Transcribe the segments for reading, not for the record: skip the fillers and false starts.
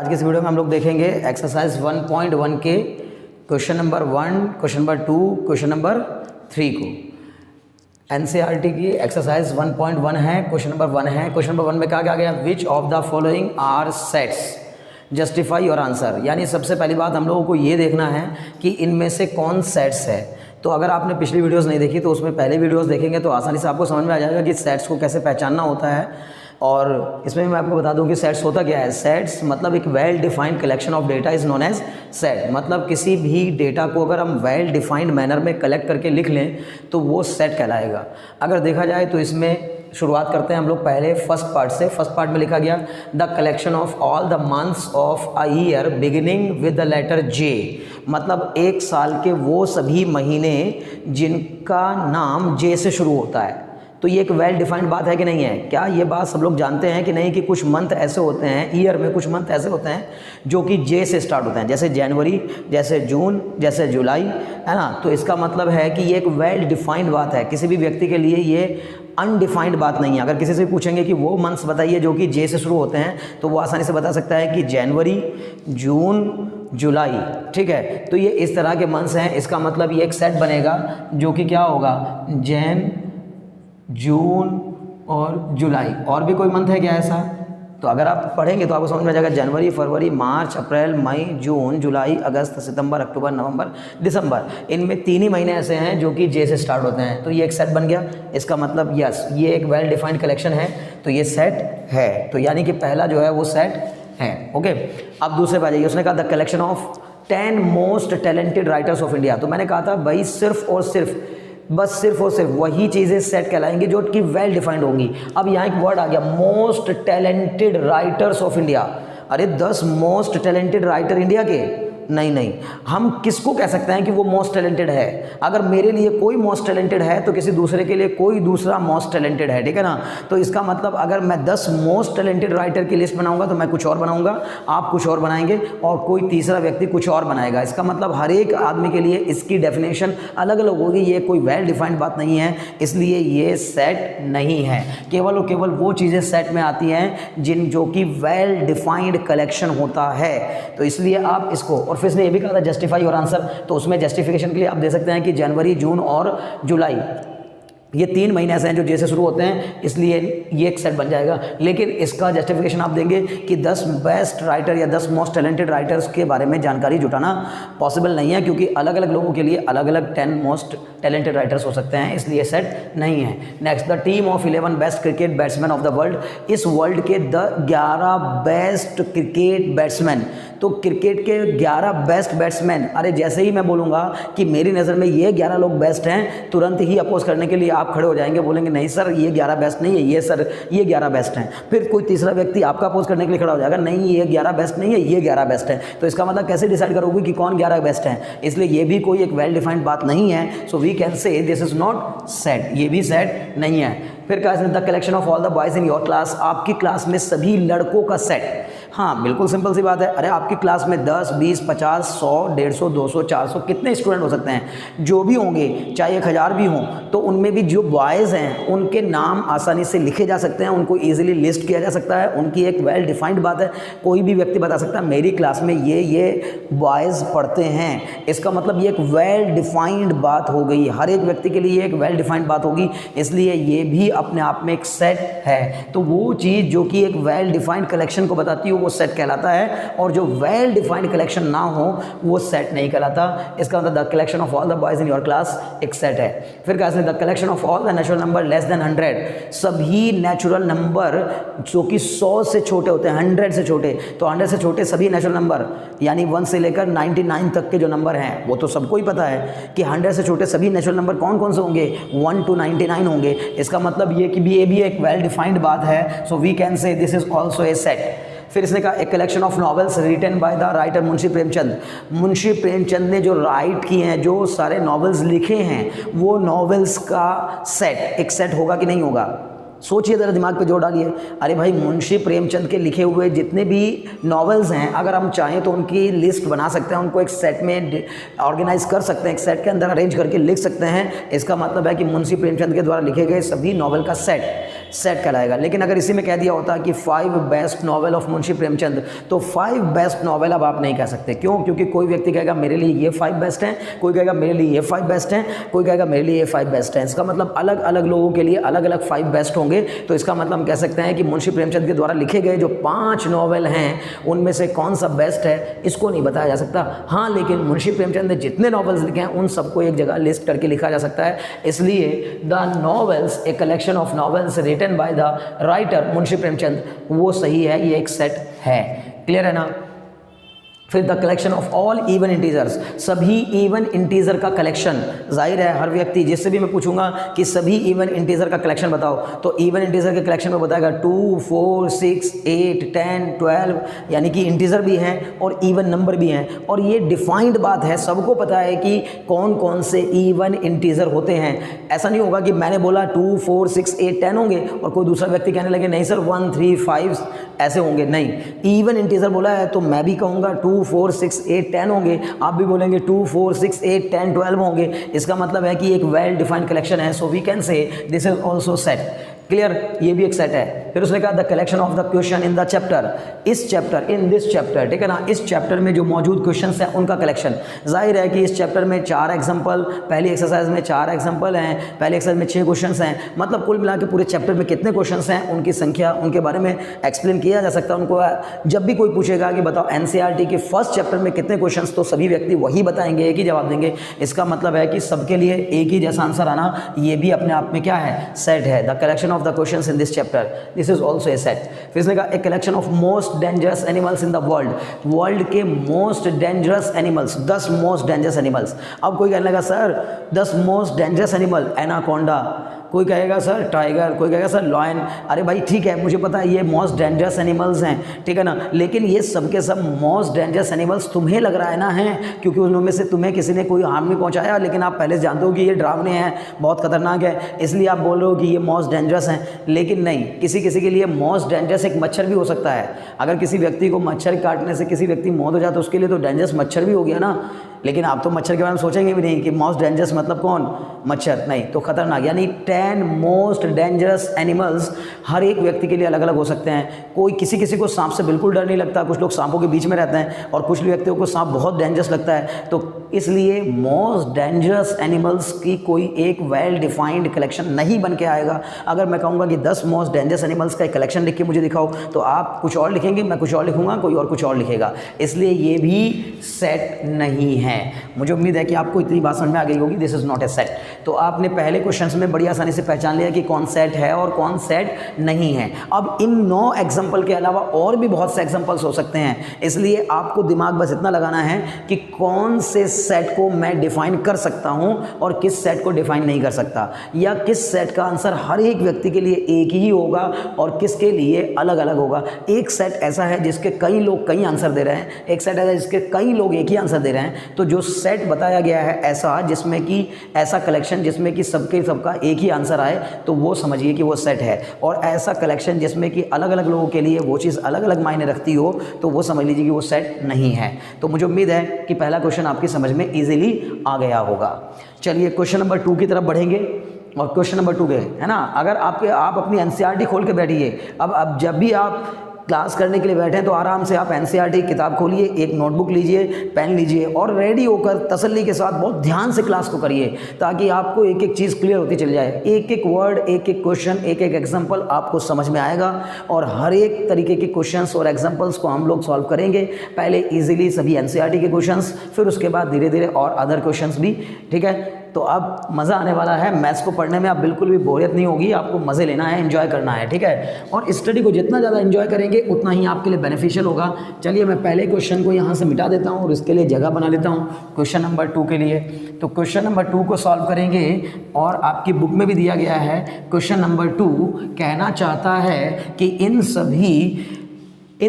आज के इस वीडियो में हम लोग देखेंगे एक्सरसाइज 1.1 के question number 1, question number 2, question number 3 को। एनसीईआरटी की एक्सरसाइज 1.1 है, क्वेश्चन नंबर 1 है। क्वेश्चन नंबर 1 में कहा गया which of the following are sets, justify your answer. यानी सबसे पहली बात हम लोगों को ये देखना है कि इनमें से कौन सेट्स है। तो अगर आपने पिछली वीडियोस नहीं देखी तो उसमें पहले वीडियोस देखेंगे तो आसानी से आपको समझ में आ जाएगा कि सेट्स को कैसे पहचानना होता है। और इसमें मैं आपको बता दूं कि सेट्स होता क्या है। सेट्स मतलब एक well defined collection of data is known as set. मतलब किसी भी डेटा को अगर हम वेल डिफाइंड मैनर में कलेक्ट करके लिख लें तो वो सेट कहलाएगा। अगर देखा जाए तो इसमें शुरुआत करते हैं हम लोग पहले फर्स्ट पार्ट से। फर्स्ट पार्ट में लिखा गया the collection of all the months of a year beginning with the letter J. मतलब एक साल के वो सभी महीने जिनका नाम जे से शुरू होता है। तो ये एक वेल डिफाइंड बात है कि नहीं है? क्या ये बात सब लोग जानते हैं कि नहीं कि कुछ मंथ ऐसे होते हैं ईयर में, कुछ मंथ ऐसे होते हैं जो कि जे से स्टार्ट होते हैं, जैसे जनवरी, जैसे जून, जैसे जुलाई, है ना। तो इसका मतलब है कि ये एक वेल डिफाइंड बात है। किसी भी व्यक्ति के लिए ये अनडिफाइंड बात नहीं है। अगर किसी से पूछेंगे कि वो मंथ्स बताइए जो कि जे से शुरू होते हैं तो वो आसानी से बता सकता है कि जनवरी, जून, जुलाई। ठीक है, तो ये इस तरह के मंथ्स हैं। इसका मतलब ये एक सेट बनेगा जो कि क्या होगा, जैन, जून और जुलाई। और भी कोई मंथ है क्या ऐसा? तो अगर आप पढ़ेंगे तो आपको समझ में आ जाएगा जनवरी, फरवरी, मार्च, अप्रैल, मई, जून, जुलाई, अगस्त, सितंबर, अक्टूबर, नवंबर, दिसंबर। इनमें 3 ही महीने ऐसे हैं जो कि जे से स्टार्ट होते हैं। तो ये एक सेट बन गया। इसका मतलब यस, ये एक वेल डिफाइंड कलेक्शन है, तो ये सेट है। तो यानी कि पहला जो है वो सेट है। ओके, अब दूसरे पे आ जाइए। उसने कहा the collection of 10 most talented writers of India. तो मैंने कहा था भाई सिर्फ और सिर्फ, बस सिर्फ और सिर्फ वही चीज़ें सेट कहलाएंगी जो कि वेल डिफाइंड होंगी। अब यहाँ एक वर्ड आ गया, most talented writers of India. अरे 10 मोस्ट टैलेंटेड राइटर इंडिया के? नहीं, हम किसको कह सकते हैं कि वो मोस्ट टैलेंटेड है? अगर मेरे लिए कोई मोस्ट टैलेंटेड है तो किसी दूसरे के लिए कोई दूसरा मोस्ट टैलेंटेड है, ठीक है ना। तो इसका मतलब अगर मैं 10 मोस्ट टैलेंटेड राइटर की लिस्ट बनाऊंगा तो मैं कुछ और बनाऊंगा, आप कुछ और बनाएंगे और कोई तीसरा व्यक्ति कुछ और बनाएगा। इसका मतलब हर एक आदमी के लिए इसकी डेफिनेशन अलग अलग होगी। ये कोई वेल डिफाइंड बात नहीं है, इसलिए ये सेट नहीं है। केवल और केवल वो चीज़ें सेट में आती हैं जो कि वेल डिफाइंड कलेक्शन होता है। तो इसलिए आप इसको, और फिर इसने ये भी कहा था जस्टिफाई योर आंसर। तो उसमें जस्टिफिकेशन के लिए आप दे सकते हैं कि जनवरी, जून और जुलाई, ये 3 महीने ऐसे हैं जो जे से शुरू होते हैं, इसलिए ये एक सेट बन जाएगा। लेकिन इसका जस्टिफिकेशन आप देंगे कि 10 बेस्ट राइटर या 10 मोस्ट टैलेंटेड राइटर्स के बारे में जानकारी जुटाना पॉसिबल नहीं है, क्योंकि अलग अलग लोगों के लिए अलग अलग 10 मोस्ट टैलेंटेड राइटर्स हो सकते हैं, इसलिए सेट नहीं है। Next, the team of 11 best cricket batsman of the world. इस वर्ल्ड के 11 बेस्ट क्रिकेट बैट्समैन। तो क्रिकेट के 11 बेस्ट बैट्समैन, अरे जैसे ही मैं बोलूँगा कि मेरी नज़र में ये 11 लोग बेस्ट हैं, तुरंत ही अपोज करने के लिए आप खड़े हो जाएंगे, बोलेंगे नहीं सर ये 11 बेस्ट नहीं है, ये सर ये 11 बेस्ट हैं। फिर कोई तीसरा व्यक्ति आपका अपोज करने के लिए खड़ा हो जाएगा, नहीं ये 11 बेस्ट नहीं है, ये 11 बेस्ट है। तो इसका मतलब कैसे डिसाइड करोगे कि कौन 11 बेस्ट हैं? इसलिए ये भी कोई एक वेल डिफाइंड बात नहीं है। So we can say this is not set, ये भी सेट नहीं है। फिर कहा the collection of all the boys in your class. आपकी क्लास में सभी लड़कों का सेट। हाँ, बिल्कुल सिंपल सी बात है। अरे आपकी क्लास में 10, 20, 50, 100, 150, 200, 400 कितने स्टूडेंट हो सकते हैं? जो भी होंगे, चाहे 1000 भी हों, तो उनमें भी जो बॉयज़ हैं उनके नाम आसानी से लिखे जा सकते हैं, उनको ईजिली लिस्ट किया जा सकता है। उनकी एक वेल डिफाइंड बात है। कोई भी व्यक्ति बता सकता है मेरी क्लास में ये बॉयज़ पढ़ते हैं। इसका मतलब ये एक वेल डिफाइंड बात हो गई। हर एक व्यक्ति के लिए एक वेल डिफाइंड बात होगी, इसलिए ये भी अपने आप में एक सेट है। तो वो चीज़ जो कि एक वेल डिफाइंड कलेक्शन को बताती है वो सेट कहलाता है, और जो वेल डिफाइंड कलेक्शन ना हो वो सेट नहीं कहलाता। इसका मतलब the collection of all the boys in your class एक सेट है। फिर कहा the collection of all the natural number less than 100। सभी नेचुरल नंबर जो कि 100 से छोटे होते हैं, 100 से छोटे, तो 100 से छोटे सभी नेचुरल नंबर, यानी 1 से लेकर 99 तक के जो नंबर हैं वो तो सबको ही पता है कि 100 से छोटे सभी नेचुरल नंबर कौन कौन से होंगे, 1 to 99 होंगे। इसका मतलब ये कि ये भी एक वेल डिफाइंड बात है। So we can say this is also a set. फिर इसने कहा एक collection of novels written by the writer Munshi Premchand. Munshi Premchand ने जो राइट किए हैं, जो सारे नॉवेल्स लिखे हैं, वो नॉवेल्स का सेट, एक सेट होगा कि नहीं होगा? सोचिए ज़रा, दिमाग पे जोर डालिए। अरे भाई मुंशी प्रेमचंद के लिखे हुए जितने भी नॉवेल्स हैं, अगर हम चाहें तो उनकी लिस्ट बना सकते हैं, उनको एक सेट में ऑर्गेनाइज कर सकते हैं, एक सेट के अंदर अरेंज करके लिख सकते हैं। इसका मतलब है कि मुंशी प्रेमचंद के द्वारा लिखे गए सभी नॉवेल का सेट सेट कहलाएगा। लेकिन अगर इसी में कह दिया होता कि 5 best novel of Munshi Premchand, तो 5 बेस्ट नॉवेल अब आप नहीं कह सकते। क्यों? क्योंकि कोई व्यक्ति कहेगा मेरे लिए ये 5 बेस्ट हैं, कोई कहेगा मेरे लिए ये 5 बेस्ट हैं, कोई कहेगा मेरे लिए ये 5 बेस्ट हैं। इसका मतलब अलग अलग लोगों के लिए अलग अलग 5 बेस्ट होंगे। तो इसका मतलब हम कह सकते हैं कि मुंशी प्रेमचंद के द्वारा लिखे गए जो 5 नॉवेल हैं उनमें से कौन सा बेस्ट है इसको नहीं बताया जा सकता। हाँ, लेकिन मुंशी प्रेमचंद ने जितने नॉवेल्स लिखे हैं उन सबको एक जगह लिस्ट करके लिखा जा सकता है। इसलिए the novels, a collection of novels written by the writer Munshi Premchand, वो सही है, ये एक सेट है। क्लियर है ना? फिर the collection of all even integers, सभी इवन इंटीजर का कलेक्शन। जाहिर है हर व्यक्ति जिससे भी मैं पूछूंगा कि सभी इवन इंटीजर का कलेक्शन बताओ, तो इवन इंटीजर के कलेक्शन में बताएगा 2, 4, 6, 8, 10, 12, यानी कि इंटीजर भी हैं और इवन नंबर भी हैं। और ये डिफाइंड बात है, सबको पता है कि कौन कौन से इवन इंटीजर होते हैं। ऐसा नहीं होगा कि मैंने बोला 2, 4, 6, 8, 10 होंगे और कोई दूसरा व्यक्ति कहने लगे नहीं सर 1, 3, 5 ऐसे होंगे। नहीं, इवन इंटीजर बोला है तो मैं भी कहूँगा 2, 4, 6, 8, 10 होंगे, आप भी बोलेंगे 2, 4, 6, 8, 10, 12 होंगे। इसका मतलब है कि एक वेल डिफाइंड कलेक्शन है। So we can say this is also set. Clear? ये भी एक सेट है। फिर उसने कहा the collection of the question in the chapter, इस चैप्टर, इन दिस चैप्टर, ठीक है ना, इस चैप्टर में जो मौजूद क्वेश्चंस हैं उनका कलेक्शन। जाहिर है कि इस चैप्टर में 4 एग्जाम्पल, पहली एक्सरसाइज में 4 एग्जाम्पल हैं, पहली एक्सरसाइज में 6 क्वेश्चंस हैं। मतलब कुल मिला के पूरे चैप्टर में कितने क्वेश्चंस हैं, उनकी संख्या, उनके बारे में एक्सप्लेन किया जा सकता है। उनको जब भी कोई पूछेगा कि बताओ एनसीईआरटी के फर्स्ट चैप्टर में कितने क्वेश्चंस, तो सभी व्यक्ति वही बताएंगे, एक ही जवाब देंगे। इसका मतलब है कि सबके लिए एक ही जैसा आंसर आना, ये भी अपने आप में क्या है? सेट है। The collection of the questions in this chapter, this is also a set. फिर इसने कहा a collection of most dangerous animals in the world, world के most dangerous animals, 10 most dangerous animals. अब कोई कहने लगा sir 10 most dangerous animal, anaconda, कोई कहेगा सर टाइगर, कोई कहेगा सर लॉयन। अरे भाई ठीक है, मुझे पता है ये मोस्ट डेंजरस एनिमल्स हैं, ठीक है ना, लेकिन ये सब के सब मोस्ट डेंजरस एनिमल्स तुम्हें लग रहा है ना है, क्योंकि उनमें से तुम्हें किसी ने कोई हार्म नहीं पहुंचाया, लेकिन आप पहले से जानते हो कि ये डरावने हैं, बहुत खतरनाक है, इसलिए आप बोल रहे हो कि ये मोस्ट डेंजरस हैं। लेकिन नहीं, किसी किसी के लिए मोस्ट डेंजरस एक मच्छर भी हो सकता है। अगर किसी व्यक्ति को मच्छर काटने से किसी व्यक्ति मौत हो जाए तो उसके लिए तो डेंजरस मच्छर भी हो गया ना। लेकिन आप तो मच्छर के बारे में सोचेंगे भी नहीं कि मोस्ट डेंजरस मतलब कौन? मच्छर। नहीं, तो खतरनाक, यानी 10 मोस्ट डेंजरस एनिमल्स हर एक व्यक्ति के लिए अलग अलग हो सकते हैं। कोई किसी को सांप से बिल्कुल डर नहीं लगता, कुछ लोग सांपों के बीच में रहते हैं, और कुछ व्यक्तियों को सांप बहुत डेंजरस लगता है। तो इसलिए मोस्ट डेंजरस एनिमल्स की कोई एक वेल डिफाइंड कलेक्शन नहीं बन के आएगा। अगर मैं कहूँगा कि 10 मोस्ट डेंजरस एनिमल्स का एक कलेक्शन लिख के मुझे दिखाओ, तो आप कुछ और लिखेंगे, मैं कुछ और लिखूंगा, कोई और कुछ और लिखेगा। इसलिए ये भी सेट नहीं है। मुझे उम्मीद है कि आपको इतनी बात समझ में आ गई होगी, this is not a set. तो आपने पहले क्वेश्चंस में बड़ी आसानी से पहचान लिया कि कौन सेट है और कौन सेट नहीं है। अब इन 9 एग्जाम्पल के अलावा और भी बहुत से एग्जाम्पल्स हो सकते हैं, इसलिए आपको दिमाग बस इतना लगाना है कि कौन से सेट को मैं डिफाइन कर सकता हूं और किस सेट को डिफाइन नहीं कर सकता, या किस सेट का आंसर हर एक व्यक्ति के लिए एक ही होगा और किसके लिए अलग अलग होगा। एक सेट ऐसा है जिसके कई लोग कई आंसर दे रहे हैं, एक सेट ऐसा है जिसके कई लोग एक ही आंसर दे रहे हैं। तो जो सेट बताया गया है ऐसा, जिसमें कि ऐसा कलेक्शन जिसमें कि सबका एक ही आंसर आए, तो वो समझिए कि वो सेट है। और ऐसा कलेक्शन जिसमें कि अलग अलग लोगों के लिए वो चीज़ अलग अलग मायने रखती हो, तो वो समझ लीजिए कि वो सेट नहीं है। तो मुझे उम्मीद है कि पहला क्वेश्चन आपकी समझ में ईजिली आ गया होगा। चलिए क्वेश्चन नंबर 2 की तरफ बढ़ेंगे। और क्वेश्चन नंबर 2 है ना, अगर आप अपनी एनसीईआरटी खोल के बैठिए। अब जब भी आप क्लास करने के लिए बैठे हैं तो आराम से आप एनसीईआरटी किताब खोलिए, एक नोटबुक लीजिए, पेन लीजिए और रेडी होकर तसल्ली के साथ बहुत ध्यान से क्लास को करिए, ताकि आपको एक एक चीज़ क्लियर होती चली जाए। एक एक वर्ड, एक एक क्वेश्चन, एक एक एग्जाम्पल आपको समझ में आएगा और हर एक तरीके के क्वेश्चंस और एग्जाम्पल्स को हम लोग सॉल्व करेंगे। पहले ईजिली सभी एनसीईआरटी के क्वेश्चंस, फिर उसके बाद धीरे धीरे और अदर क्वेश्चंस भी, ठीक है। तो अब मज़ा आने वाला है, मैथ्स को पढ़ने में आप बिल्कुल भी बोरियत नहीं होगी, आपको मज़े लेना है, एंजॉय करना है, ठीक है। और स्टडी को जितना ज़्यादा एंजॉय करेंगे उतना ही आपके लिए बेनिफिशियल होगा। चलिए मैं पहले क्वेश्चन को यहाँ से मिटा देता हूँ और इसके लिए जगह बना लेता हूँ क्वेश्चन नंबर 2 के लिए। तो क्वेश्चन नंबर 2 को सॉल्व करेंगे और आपकी बुक में भी दिया गया है। क्वेश्चन नंबर 2 कहना चाहता है कि इन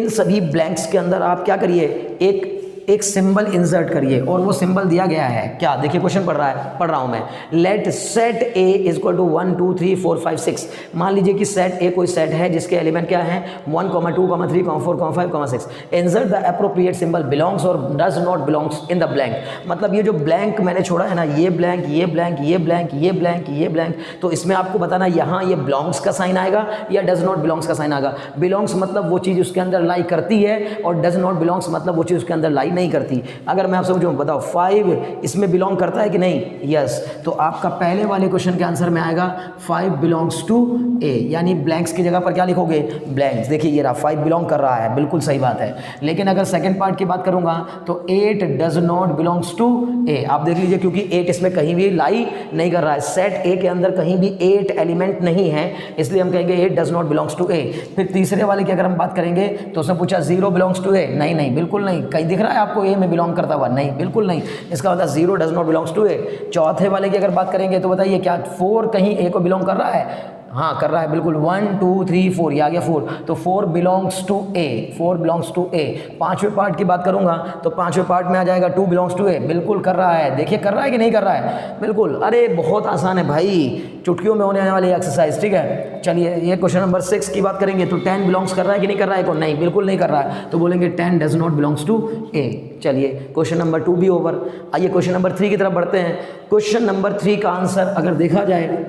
सभी ब्लैंक्स के अंदर आप क्या करिए, एक एक सिंबल इंसर्ट करिए और वो सिंबल दिया गया है क्या, देखिए क्वेश्चन पढ़ रहा हूं मैं। Let set A is equal to 1 2 3 4 5 6। मान लीजिए कि सेट ए कोई सेट है जिसके एलिमेंट क्या है 1 2 3 4 5 6। Insert the appropriate symbol belongs or does not belongs in the blank. मतलब ये जो ब्लैंक मैंने छोड़ा है ना, ये ब्लैंक ये ब्लैंक ये ब्लैंक ये ब्लैंक ये ब्लैंक, तो इसमें आपको बताना यहाँ ये बिलोंग्स का साइन आएगा या डज नॉट बिलोंग्स का साइन आएगा। बिलोंग्स मतलब वो चीज़ उसके अंदर लाई करती है और डज नॉट बिलोंग्स मतलब वो चीज़ उसके अंदर लाई नहीं करती। अगर मैं आपसे पूछूं बताओ 5 इसमें बिलोंग करता है कि नहीं, यस, तो आपका पहले वाले क्वेश्चन के आंसर में आएगा 5 बिलोंग्स टू ए, यानी ब्लैंक्स की जगह पर क्या लिखोगे, ब्लैंक्स। देखिए ये रहा 5 बिलोंग कर रहा है, बिल्कुल सही बात है। लेकिन अगर सेकंड पार्ट की बात करूंगा तो 8 डज नॉट बिलोंग्स टू ए। आप देख लीजिए क्योंकि 8 इसमें कहीं भी लाई नहीं कर रहा है, सेट ए के अंदर कहीं भी 8 एलिमेंट नहीं है, इसलिए हम कहेंगे 8 डज नॉट बिलोंग्स टू ए। फिर तीसरे वाले की अगर हम बात करेंगे तो उसने पूछा 0 बिलोंग्स टू ए, नहीं नहीं बिल्कुल नहीं। कहीं दिख रहा है आपको ए में बिलोंग करता हुआ, नहीं बिल्कुल नहीं, इसका मतलब 0 डज नॉट बिलोंग्स टू ए। चौथे वाले की अगर बात करेंगे तो बताइए क्या 4 कहीं ए को बिलोंग कर रहा है, हाँ कर रहा है बिल्कुल, 1 2 3 4 ये आ गया 4, तो 4 belongs to A, 4 belongs to A. पांचवें पार्ट की बात करूंगा तो पांचवें पार्ट में आ जाएगा 2 बिलोंग्स टू ए, बिल्कुल कर रहा है। देखिए कर रहा है कि नहीं कर रहा है, बिल्कुल। अरे बहुत आसान है भाई, चुटकियों में होने वाली एक्सरसाइज, ठीक है। चलिए ये क्वेश्चन नंबर 6 की बात करेंगे तो 10 बिलोंग्स कर रहा है कि नहीं कर रहा है, को नहीं बिल्कुल नहीं कर रहा है, तो बोलेंगे 10 डज नॉट बिलोंग्स टू ए। चलिए क्वेश्चन नंबर 2 भी ओवर। आइए क्वेश्चन नंबर 3 की तरफ बढ़ते हैं। क्वेश्चन नंबर 3 का आंसर अगर देखा जाए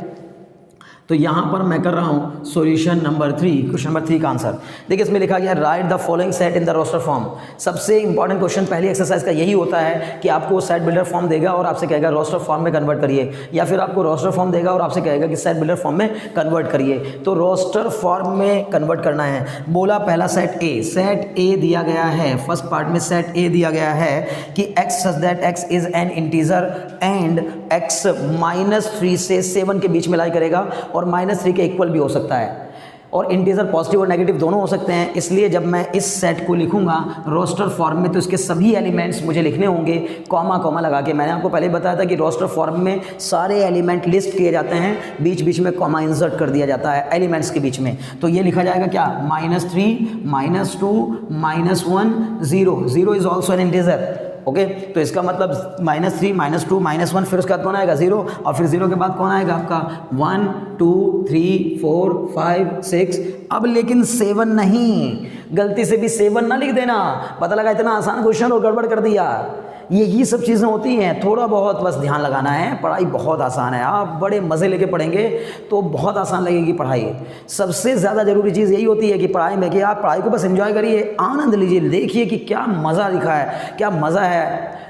तो यहाँ पर मैं कर रहा हूँ सॉल्यूशन नंबर 3, क्वेश्चन नंबर 3 का आंसर। देखिए इसमें लिखा गया write the following set in the roster form. सबसे इंपॉर्टेंट क्वेश्चन पहली एक्सरसाइज का यही होता है कि आपको सेट बिल्डर फॉर्म देगा और आपसे कहेगा रोस्टर फॉर्म में कन्वर्ट करिए, या फिर आपको रोस्टर फॉर्म देगा और आपसे कहेगा कि सेट बिल्डर फॉर्म में कन्वर्ट करिए। तो रोस्टर फॉर्म में कन्वर्ट करना है। बोला पहला सेट ए दिया गया है, फर्स्ट पार्ट में सेट ए दिया गया है कि x such that x is an integer and x -3 से 7 के बीच में लाई करेगा और -3 के इक्वल भी हो सकता है, और इंटीजर पॉजिटिव और नेगेटिव दोनों हो सकते हैं। इसलिए जब मैं इस सेट को लिखूंगा रोस्टर फॉर्म में तो इसके सभी एलिमेंट्स मुझे लिखने होंगे कॉमा कॉमा लगा के। मैंने आपको पहले बताया था कि रोस्टर फॉर्म में सारे एलिमेंट लिस्ट किए जाते हैं, बीच बीच में कॉमा इंसर्ट कर दिया जाता है एलिमेंट्स के बीच में। तो ये लिखा जाएगा क्या, -3 -2 -1 0, 0 is also an integer. Okay तो इसका मतलब -3 -2 -1, फिर उसके बाद कौन आएगा 0, और फिर 0 के बाद कौन आएगा आपका 1 2 3 4 5 6। अब लेकिन 7 नहीं, गलती से भी 7 ना लिख देना। पता लगा इतना आसान क्वेश्चन और गड़बड़ कर दिया। यही सब चीज़ें होती हैं, थोड़ा बहुत बस ध्यान लगाना है। पढ़ाई बहुत आसान है, आप बड़े मज़े लेके पढ़ेंगे तो बहुत आसान लगेगी पढ़ाई। सबसे ज़्यादा ज़रूरी चीज़ यही होती है कि पढ़ाई में कि आप पढ़ाई को बस एंजॉय करिए, आनंद लीजिए, देखिए कि क्या मज़ा लिखा है, क्या मज़ा है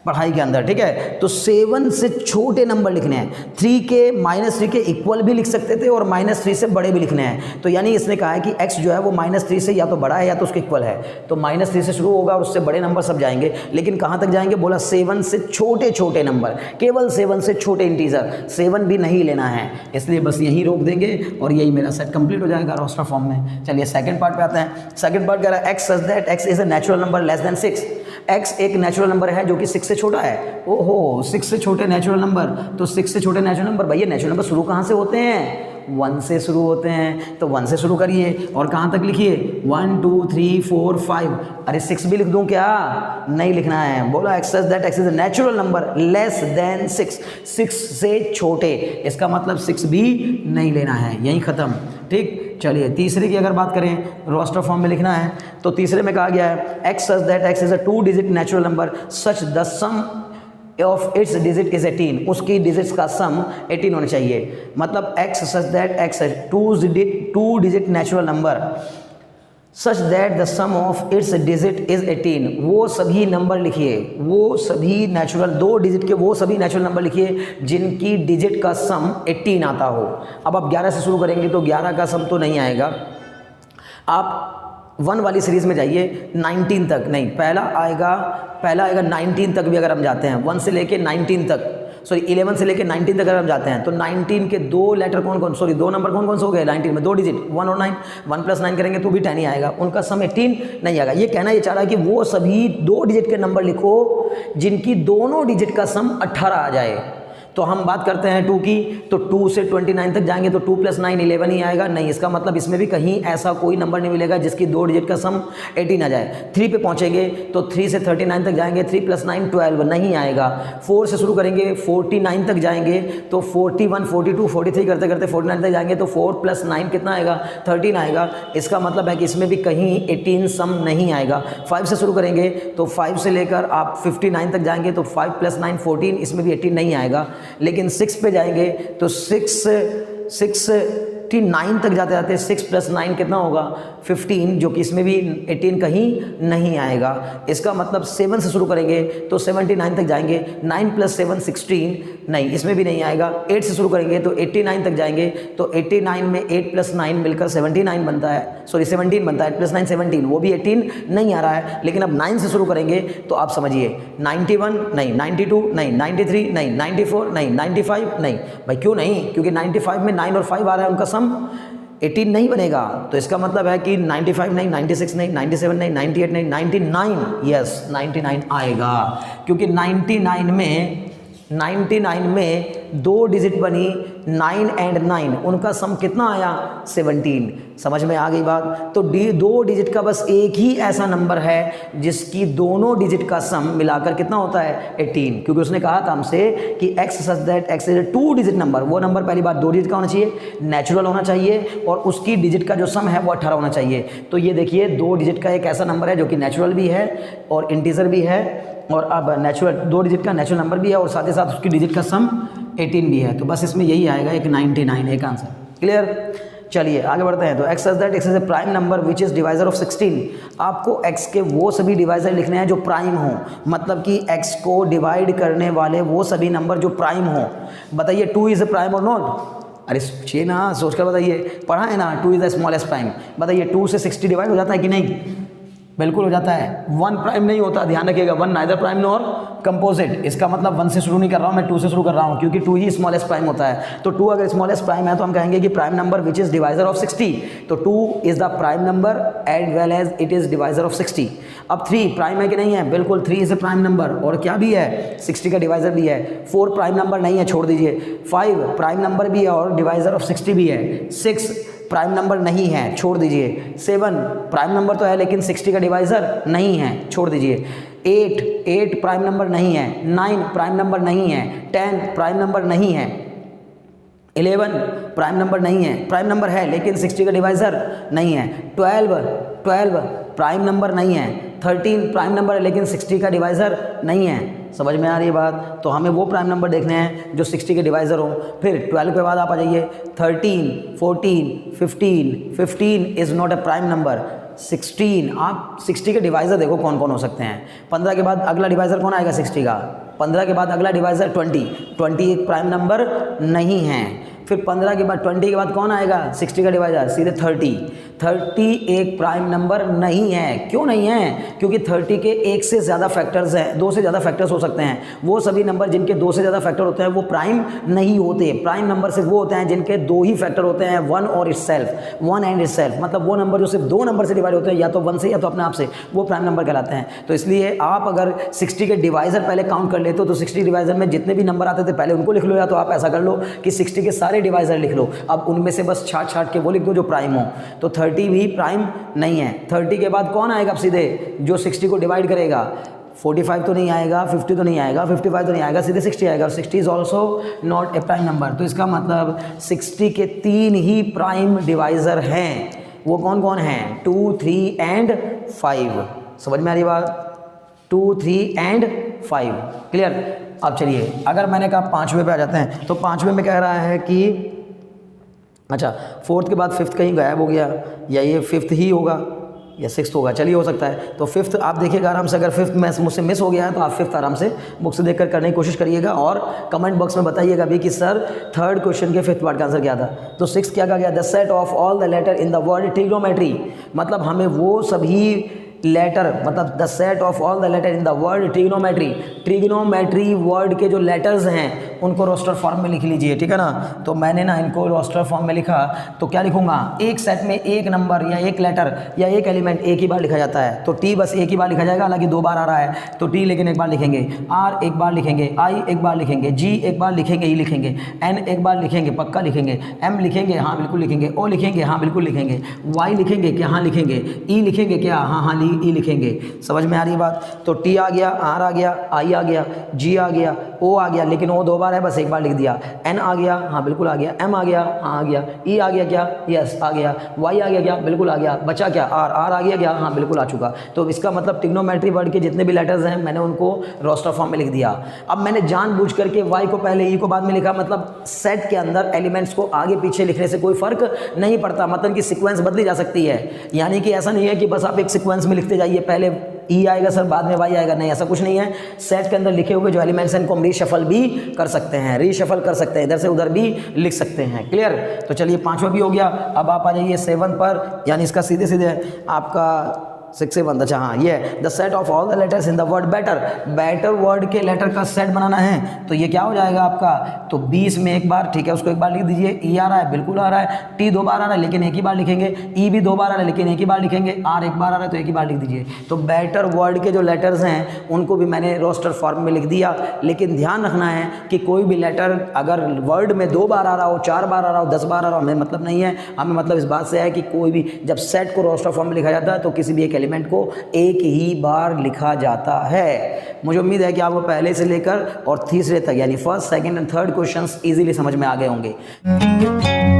पढ़ाई के अंदर, ठीक है। तो 7 से छोटे नंबर लिखने हैं, 3 के -3 के इक्वल भी लिख सकते थे और -3 से बड़े भी लिखने हैं। तो यानी इसने कहा है कि x जो है वो -3 से या तो बड़ा है या तो उसके इक्वल है, तो -3 से शुरू होगा और उससे बड़े नंबर सब जाएंगे। लेकिन कहाँ तक जाएंगे, बोला 7 से छोटे छोटे नंबर, केवल 7 से छोटे इंटीजर, 7 भी नहीं लेना है, इसलिए बस यही रोक देंगे और यही मेरा सेट कंप्लीट हो जाएगा रोस्टर फॉर्म में। चलिए सेकंड पार्ट पे आते हैं। सेकंड पार्ट कह रहा है x such that x is a natural number less than 6। x एक नेचुरल नंबर है जो कि 6 से छोटा है। ओहो 6 से छोटे नेचुरल नंबर, तो 6 से छोटे नेचुरल नंबर, भैया नेचुरल नंबर शुरू कहाँ से होते हैं, 1 से शुरू होते हैं, तो 1 से शुरू करिए और कहाँ तक लिखिए 1 2 3 4 5। अरे 6 भी लिख दूँ क्या, नहीं लिखना है। बोला x such that x is a natural number less than 6, 6 से छोटे, इसका मतलब 6 भी नहीं लेना है, यही ख़त्म, ठीक। चलिए तीसरे की अगर बात करें, रोस्टर फॉर्म में लिखना है, तो तीसरे में कहा गया है x such that x is a 2 digit natural number such the sum of its digit is 18। उसकी डिजिट्स का सम 18 होना चाहिए। मतलब x such that x 2 digit natural number such that the sum of its digit is 18। वो सभी number लिखिए, वो सभी नेचुरल 2 डिजिट के वो सभी नेचुरल नंबर लिखिए जिनकी डिजिट का सम 18 आता हो। अब आप 11 से शुरू करेंगे तो 11 का सम तो नहीं आएगा। आप 1 वाली सीरीज़ में जाइए 19 तक, नहीं पहला आएगा 19 तक भी अगर हम जाते हैं, 1 से लेके 19 तक, सॉरी 11 से लेके 19 तक अगर हम जाते हैं तो 19 के 2 लेटर दो नंबर कौन कौन से हो गए 19 में, 2 डिजिट 1 और 9, 1 + 9 करेंगे तो भी 10 ही आएगा, उनका सम 18 नहीं आएगा। ये कहना ये चाह रहा है कि वो सभी 2 डिजिट के नंबर लिखो जिनकी दोनों डिजिट का सम 18 आ जाए। तो हम बात करते हैं 2 की, तो 2 से 29 तक जाएंगे तो 2 + 9 11 ही आएगा। नहीं, इसका मतलब इसमें भी कहीं ऐसा कोई नंबर नहीं मिलेगा जिसकी 2 डिजिट का सम 18 आ जाए। 3 पे पहुंचेंगे तो 3 से 39 तक जाएंगे, 3 + 9 12 नहीं आएगा। 4 से शुरू करेंगे 49 तक जाएंगे तो 41 42 43 करते करते 49 तक जाएंगे तो 4 + 9 कितना आएगा, 13 आएगा। इसका मतलब है कि इसमें भी कहीं 18 सम नहीं आएगा। 5 से शुरू करेंगे तो 5 से लेकर आप 59 तक जाएंगे तो 5 + 9 14, इसमें भी 18 नहीं आएगा। लेकिन 6 पे जाएंगे तो 69 तक जाते जाते 6 + 9 कितना होगा, 15, जो कि इसमें भी 18 कहीं नहीं आएगा। इसका मतलब 7 से शुरू करेंगे तो 79 तक जाएंगे, 9 + 7 16, नहीं इसमें भी नहीं आएगा। 8 से शुरू करेंगे तो 89 तक जाएंगे तो 89 में 8 + 9 मिलकर 79 बनता है, सॉरी 17 बनता है, 8 + 9 17, वो भी 18 नहीं आ रहा है। लेकिन अब 9 से शुरू करेंगे तो आप समझिए 91 नहीं, 92 नहीं, 93 नहीं, 94 नहीं, 95 नहीं। भाई क्यों नहीं, क्योंकि 95 में 9 और 5 आ रहा है, उनका सम 18 नहीं बनेगा। तो इसका मतलब है कि 95 नहीं, 96 नहीं, 97 नहीं, 98 नहीं, 99, यस 99 आएगा। क्योंकि 99 में 2 डिजिट बनी 9 और 9, उनका सम कितना आया, 17। समझ में आ गई बात। तो 2 डिजिट का बस एक ही ऐसा नंबर है जिसकी दोनों डिजिट का सम मिलाकर कितना होता है, 18। क्योंकि उसने कहा था हमसे कि x such that x is 2 digit number. वो नंबर पहली बात 2 डिजिट का होना चाहिए, नेचुरल होना चाहिए, और उसकी डिजिट का जो सम है वो 18 होना चाहिए। तो ये देखिए 2 डिजिट का एक ऐसा नंबर है जो कि नेचुरल भी है और इंटीजर भी है, और अब नेचुरल 2 डिजिट का नेचुरल नंबर भी है और साथ ही साथ उसकी डिजिट का सम 18 भी है। तो बस इसमें यही आएगा, एक 99, एक आंसर। क्लियर? चलिए आगे बढ़ते हैं। तो x such that x is a prime number which is divisor of 16। आपको x के वो सभी डिवाइजर लिखने हैं जो प्राइम हो, मतलब कि x को डिवाइड करने वाले वो सभी नंबर जो प्राइम हो। बताइए 2 इज ए प्राइम और नॉट? अरे सोचिए ना, सोचकर बताइए, पढ़ा है ना, 2 इज द स्मॉलेस्ट प्राइम। बताइए 2 से 60 डिवाइड हो जाता है कि नहीं? बिल्कुल हो जाता है। 1 प्राइम नहीं होता, ध्यान रखिएगा, 1 नाइदर प्राइम नॉर कंपोजिट। इसका मतलब 1 से शुरू नहीं कर रहा हूँ मैं, 2 से शुरू कर रहा हूँ, क्योंकि 2 ही स्मॉलेस्ट प्राइम होता है। तो 2 अगर स्मॉलेस्ट प्राइम है तो हम कहेंगे कि prime number which is divisor of 60। तो 2 is the prime number as well as it is divisor of 60। अब 3 प्राइम है कि नहीं है? बिल्कुल 3 इज ए प्राइम नंबर, और क्या भी है, 60 का डिवाइजर भी है। 4 प्राइम नंबर नहीं है, छोड़ दीजिए। 5 प्राइम नंबर भी है और डिवाइजर ऑफ 60 भी है। 6 प्राइम नंबर नहीं है, छोड़ दीजिए। 7 प्राइम नंबर तो है लेकिन 60 का डिवाइजर नहीं है, छोड़ दीजिए। 8 प्राइम नंबर नहीं है। 9 प्राइम नंबर नहीं है। 10 प्राइम नंबर नहीं है। 11 प्राइम नंबर नहीं है, प्राइम नंबर है लेकिन 60 का डिवाइजर नहीं है। 12 प्राइम नंबर नहीं है। 13 प्राइम नंबर है लेकिन 60 का डिवाइजर नहीं है। समझ में आ रही है बात? तो हमें वो प्राइम नंबर देखने हैं जो 60 के डिवाइजर हो। फिर 12 के बाद आप आ जाइए 13, 14, 15 is not a prime number. 16, आप 60 के डिवाइजर देखो कौन कौन हो सकते हैं। 15 के बाद अगला डिवाइजर कौन आएगा 60 का? 15 के बाद अगला डिवाइजर 20 एक प्राइम नंबर नहीं है। फिर 15 के बाद 20 के बाद कौन आएगा 60 का डिवाइजर? सीधे 30 एक प्राइम नंबर नहीं है। क्यों नहीं है? क्योंकि 30 के एक से ज़्यादा फैक्टर्स हैं, 2 से ज़्यादा फैक्टर्स हो सकते हैं। वो सभी नंबर जिनके 2 से ज़्यादा फैक्टर होते हैं वो प्राइम नहीं होते। प्राइम नंबर सिर्फ वो होते हैं जिनके 2 ही फैक्टर होते हैं, 1 एंड इटसेल्फ, मतलब वो नंबर जो सिर्फ 2 नंबर से डिवाइड होते हैं, या तो 1 से या तो अपने आप से, वो प्राइम नंबर कहलाते हैं। तो इसलिए आप अगर 60 के डिवाइजर पहले काउंट कर लेते हो तो 60 डिवाइजर में जितने भी नंबर आते थे पहले उनको लिख लो, या तो आप ऐसा कर लो कि 60 के सारे डिवाइजर लिख लो। अब उनमें से बस छाट के वो लिख दो जो प्राइम हो। तो 30 भी प्राइम नहीं है। 30 के बाद कौन आएगा अब सीधे जो 60 को डिवाइड करेगा? 45 तो नहीं आएगा, 50 तो नहीं आएगा, 55 तो नहीं आएगा, सीधे 60 आएगा। 60 is also not a prime number. तो इसका मतलब 60 के 3 ही प्राइम डिवाइजर हैं। वो कौन कौन हैं? 2, 3 एंड 5। समझ में आ रही बात? 2, 3 एंड 5। क्लियर? अब चलिए, अगर मैंने कहा 5वें पे आ जाते हैं, तो 5वें में कह रहा है कि अच्छा 4th के बाद 5th कहीं गायब हो गया, या ये 5th ही होगा या 6th होगा, चलिए हो सकता है। तो 5th आप देखिएगा आराम से, अगर 5th मुझसे मिस हो गया है तो आप 5th आराम से बुक से देखकर करने की कोशिश करिएगा, और कमेंट बॉक्स में बताइएगा भी कि सर 3rd क्वेश्चन के 5th पार्ट का आंसर क्या था। तो 6th क्या कहा गया? The set of all the letter in the word trigonometry, मतलब हमें वो सभी लेटर, मतलब the set of all the letter in the word trigonometry, trigonometry word के जो लेटर्स हैं उनको रोस्टर फॉर्म में लिख लीजिए, ठीक है ना। तो मैंने ना इनको रोस्टर फॉर्म में लिखा, तो क्या लिखूंगा, एक सेट में एक नंबर या एक लेटर या एक एलिमेंट एक ही बार लिखा जाता है, तो टी बस एक ही बार लिखा जाएगा, हालांकि 2 बार आ रहा है तो टी लेकिन एक बार लिखेंगे, आर एक बार लिखेंगे, आई एक बार लिखेंगे, जी एक बार लिखेंगे, ई लिखेंगे, एन एक बार लिखेंगे, पक्का लिखेंगे, एम लिखेंगे, हाँ बिल्कुल लिखेंगे, ओ लिखेंगे, हाँ बिल्कुल लिखेंगे, वाई लिखेंगे क्या, हाँ लिखेंगे, ई लिखेंगे क्या, हाँ हाँ ई लिखेंगे। समझ में आ रही बात। तो टी आ गया, आर आ गया, आई आ गया, जी आ गया, ओ आ गया, लेकिन ओ 2 बार है, बस एक बार लिख दिया, एन आ गया, हाँ बिल्कुल आ गया, एम आ गया, हाँ आ गया, ई आ गया क्या, यस आ गया, वाई आ गया क्या, बिल्कुल आ गया, बचा क्या, आर आ गया क्या, हाँ बिल्कुल आ चुका। तो इसका मतलब ट्रिग्नोमेट्री वर्ड के जितने भी लेटर्स हैं मैंने उनको रोस्टर फॉर्म में लिख दिया। अब मैंने जानबूझ करके वाई को पहले, ई को बाद में लिखा, मतलब सेट के अंदर एलिमेंट्स को आगे पीछे लिखने से कोई फर्क नहीं पड़ता, मतलब कि सीक्वेंस बदली जा सकती है। यानी कि ऐसा नहीं है कि बस आप एक सीक्वेंस में लिखते जाइए, पहले ई आएगा सर बाद में वाई आएगा, नहीं ऐसा कुछ नहीं है। सेट के अंदर लिखे हुए जो एलिमेंट्स हैं इनको हम रीशफल भी कर सकते हैं, रीशफल कर सकते हैं, इधर से उधर भी लिख सकते हैं। क्लियर। तो चलिए 5वां भी हो गया। अब आप आ जाइए 7 पर, यानी इसका सीधे सीधे आपका 6 से 1, अच्छा हाँ ये the set of all the letters in the word better. Better word के लेटर का सेट बनाना है, तो ये क्या हो जाएगा आपका, तो 20 में एक बार, ठीक है उसको एक बार लिख दीजिए। ई आ रहा है, बिल्कुल आ रहा है, टी 2 बार आ रहा है लेकिन एक ही बार लिखेंगे, ई भी 2 बार आ रहा है लेकिन एक ही बार लिखेंगे, आर एक बार आ रहा है तो एक ही बार लिख दीजिए। तो बेटर वर्ड के जो लेटर्स हैं उनको भी मैंने रोस्टर फॉर्म में लिख दिया, लेकिन ध्यान रखना है कि कोई भी लेटर अगर वर्ड में 2 बार आ रहा हो, 4 बार आ रहा हो, 10 बार आ रहा हो, हमें मतलब नहीं है। हमें मतलब इस बात से है कि कोई भी जब सेट को रोस्टर फॉर्म में लिखा जाता है तो किसी भी एक एलिमेंट को एक ही बार लिखा जाता है। मुझे उम्मीद है कि आपको पहले से लेकर और तीसरे तक यानी first, second and third questions easily समझ में आ गए होंगे।